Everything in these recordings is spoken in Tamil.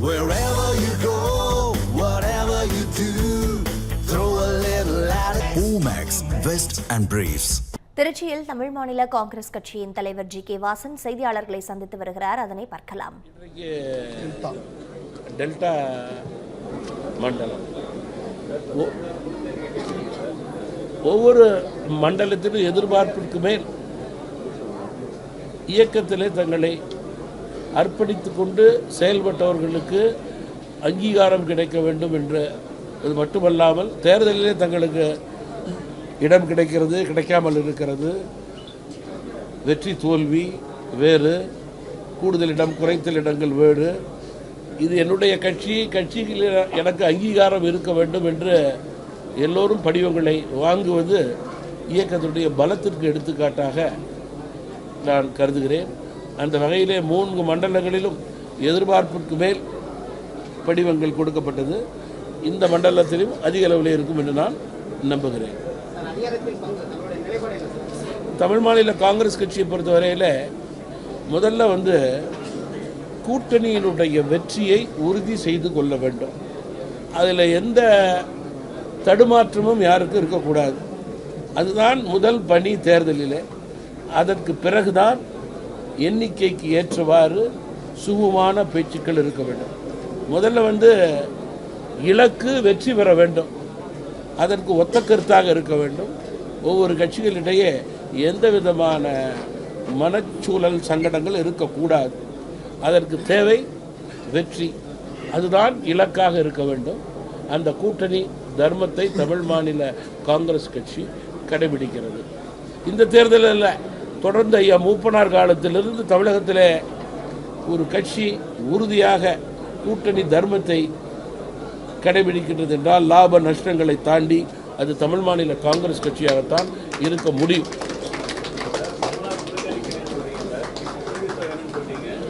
Wherever you go, whatever you do, throw a little at it. Omax, Vest and Briefs. திருச்சியில் தமிழ் மாநில காங்கிரஸ் கட்சியின் தலைவர் ஜி.கே. வாசன் செய்தியாளர்களை சந்தித்து வருகிறார். அதனை பார்க்கலாம். டெல்டா மண்டலம் ஒவ்வொரு மண்டலத்திலும் எதிர்பார்ப்பிற்கு மேல் இயக்கத்திலே தங்களை அர்ப்பணித்துக் கொண்டு செயல்பட்டவர்களுக்கு அங்கீகாரம் கிடைக்க வேண்டும் என்று அது மட்டுமல்லாமல் தேர்தலிலே தங்களுக்கு இடம் கிடைக்கிறது, கிடைக்காமல் இருக்கிறது, வெற்றி தோல்வி வேறு, கூடுதல் இடம் குறைத்தல் இடங்கள் வேறு, இது என்னுடைய கட்சியில் எனக்கு அங்கீகாரம் இருக்க வேண்டும் என்று எல்லோரும் படிவங்களை வாங்குவது இயக்கத்துடைய பலத்திற்கு எடுத்துக்காட்டாக நான் கருதுகிறேன். அந்த வகையிலே 3 மண்டலங்களிலும் எதிர்பார்ப்புக்கு மேல் படிவங்கள் கொடுக்கப்பட்டது. இந்த மண்டலத்திலும் அதிக அளவில் இருக்கும் என்று நான் நம்புகிறேன். தமிழ் மாநில காங்கிரஸ் கட்சியை பொறுத்தவரையில் முதல்ல கூட்டணியினுடைய வெற்றியை உறுதி செய்து கொள்ள வேண்டும். அதில் எந்த தடுமாற்றமும் யாருக்கும் இருக்கக்கூடாது. அதுதான் முதல் பணி தேர்தலில். அதற்கு பிறகுதான் எண்ணிக்கைக்கு ஏற்றவாறு சுகமான பேச்சுக்கள் இருக்க வேண்டும். முதல்ல இலக்கு வெற்றி பெற வேண்டும். அதற்கு ஒத்த கருத்தாக இருக்க வேண்டும். ஒவ்வொரு கட்சிகளிடையே எந்த விதமான மனச்சூழல் சங்கடங்கள் இருக்கக்கூடாது. அதற்கு தேவை வெற்றி. அதுதான் இலக்காக இருக்க வேண்டும். அந்த கூட்டணி தர்மத்தை தமிழ் மாநில காங்கிரஸ் கட்சி கடைபிடிக்கிறது. இந்த தேர்தலில் தொடர்ந்து ஐயா மூப்பனார் காலத்திலிருந்து தமிழகத்தில் ஒரு கட்சி உறுதியாக கூட்டணி தர்மத்தை கடைபிடிக்கின்றது என்றால் லாப நஷ்டங்களை தாண்டி அது தமிழ் மாநில காங்கிரஸ் கட்சியாகத்தான் இருக்க முடியும்.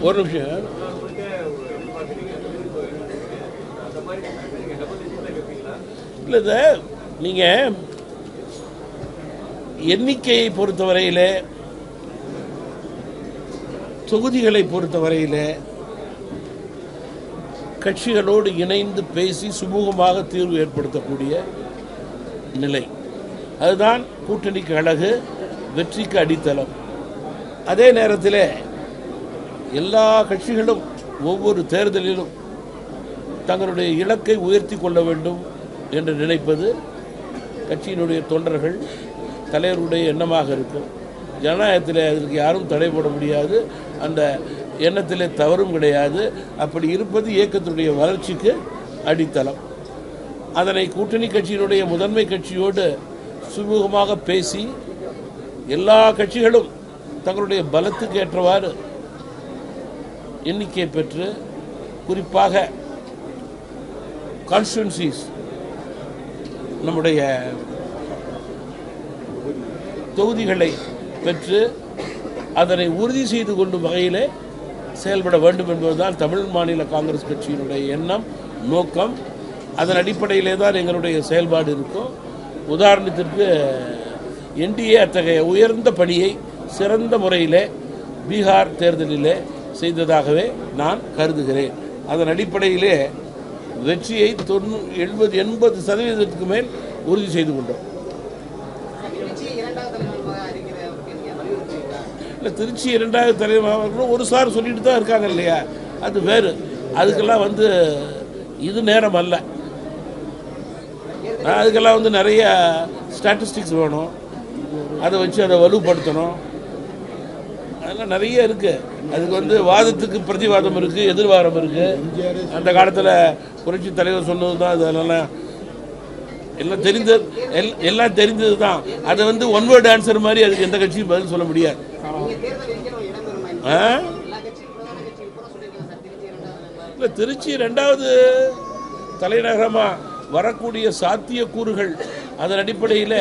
ஒரு நிமிஷம். இல்லை, நீங்கள் எண்ணிக்கையை பொறுத்தவரையில், தொகுதிகளை பொறுத்தவரையில் கட்சிகளோடு இணைந்து பேசி சுமூகமாக தீர்வு ஏற்படுத்தக்கூடிய நிலை, அதுதான் கூட்டணிக்கு அழகு, வெற்றிக்கு அடித்தளம். அதே நேரத்தில் எல்லா கட்சிகளும் ஒவ்வொரு தேர்தலிலும் தங்களுடைய இலக்கை உயர்த்தி கொள்ள வேண்டும் என்று நினைப்பது கட்சியினுடைய தொண்டர்கள் தலைவருடைய எண்ணமாக இருக்கும். ஜனநாயகத்தில் அதற்கு யாரும் தடை போட முடியாது. அந்த எண்ணத்திலே தவறும் கிடையாது. அப்படி இருப்பது இயக்கத்தினுடைய வளர்ச்சிக்கு அடித்தளம். அதனை கூட்டணி கட்சியினுடைய முதன்மை கட்சியோடு சுமூகமாக பேசி எல்லா கட்சிகளும் தங்களுடைய பலத்துக்கு ஏற்றவாறு எண்ணிக்கை பெற்று, குறிப்பாக கான்ஸ்டிட்யூன்சிஸ் நம்முடைய தொகுதிகளை பெற்று அதனை உறுதி செய்து கொள்ளும் வகையிலே செயல்பட வேண்டும் என்பதுதான் தமிழ் மாநில காங்கிரஸ் கட்சியினுடைய எண்ணம், நோக்கம். அதன் அடிப்படையிலே தான் எங்களுடைய செயல்பாடு இருக்கும். உதாரணத்திற்கு என்டிஏ அத்தகைய உயர்ந்த பணியை சிறந்த முறையிலே பீகார் தேர்தலிலே செய்ததாகவே நான் கருதுகிறேன். அதன் அடிப்படையிலே வெற்றியை 70-80% மேல் உறுதி செய்து கொண்டோம். இல்லை, திருச்சி 2வது தலைவர் ஒரு சார் சொல்லிட்டு தான் இருக்காங்க இல்லையா, அது வேறு. அதுக்கெல்லாம் இது நேரம் அல்ல. அதுக்கெல்லாம் நிறைய ஸ்டாட்டிஸ்டிக்ஸ் வேணும். அதை வச்சு அதை வலுப்படுத்தணும். அதெல்லாம் நிறைய இருக்குது. அதுக்கு வாதத்துக்கு பிரதிவாதம் இருக்குது, எதிர்வாதம் இருக்குது. அந்த காலத்தில் புரட்சி தலைவர் சொன்னது தான். அதெல்லாம் எல்லாம் தெரிந்தது தான். அதை ஒன் வேர்டு ஆன்சர் மாதிரி அதுக்கு எந்த கட்சியும் பதில் சொல்ல முடியாது. இல்லை, திருச்சி 2வது தலைநகரமாக வரக்கூடிய சாத்தியக்கூறுகள், அதன் அடிப்படையில்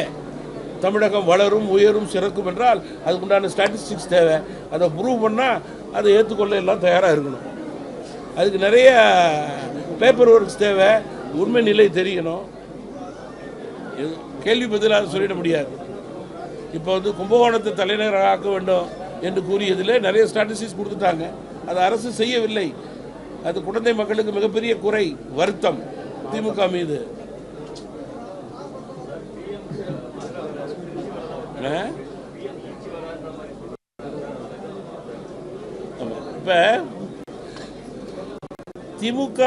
தமிழகம் வளரும், உயரும், சிறக்கும் என்றால் அதுக்குண்டான ஸ்டாட்டிஸ்டிக்ஸ் தேவை. அதை ப்ரூவ் பண்ணால் அதை ஏற்றுக்கொள்ள எல்லாம் தயாராக இருக்கணும். அதுக்கு நிறைய பேப்பர் ஒர்க்ஸ் தேவை. உண்மை நிலை தெரியணும். கேள்வி பதிலாக சொல்லிட முடியாது. இப்போ கும்பகோணத்தை தலைநகராக ஆக்க வேண்டும் என்று கூறியதில் நிறைய ஸ்ட்ராட்டஜிஸ் கொடுத்துட்டாங்க. அது அரசு செய்யவில்லை. அது குழந்தை மக்களுக்கு மிகப்பெரிய குறை, வருத்தம் திமுக மீது. இப்ப திமுக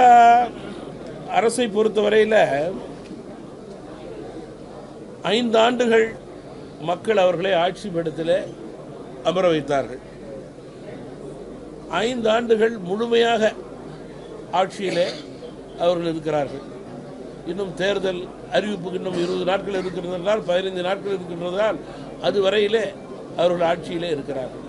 அரசை பொறுத்தவரையில் 5 ஆண்டுகள் மக்கள் அவர்களை ஆட்சி பீடத்தில் அமர வைத்தார்கள். 5 ஆண்டுகள் முழுமையாக ஆட்சியிலே அவர்கள் இருக்கிறார்கள். இன்னும் தேர்தல் அறிவிப்புக்கு இன்னும் 20 நாட்கள் இருக்கின்றதால், 15 நாட்கள் இருக்கின்றதால் அதுவரையிலே அவர்கள் ஆட்சியிலே இருக்கிறார்கள்.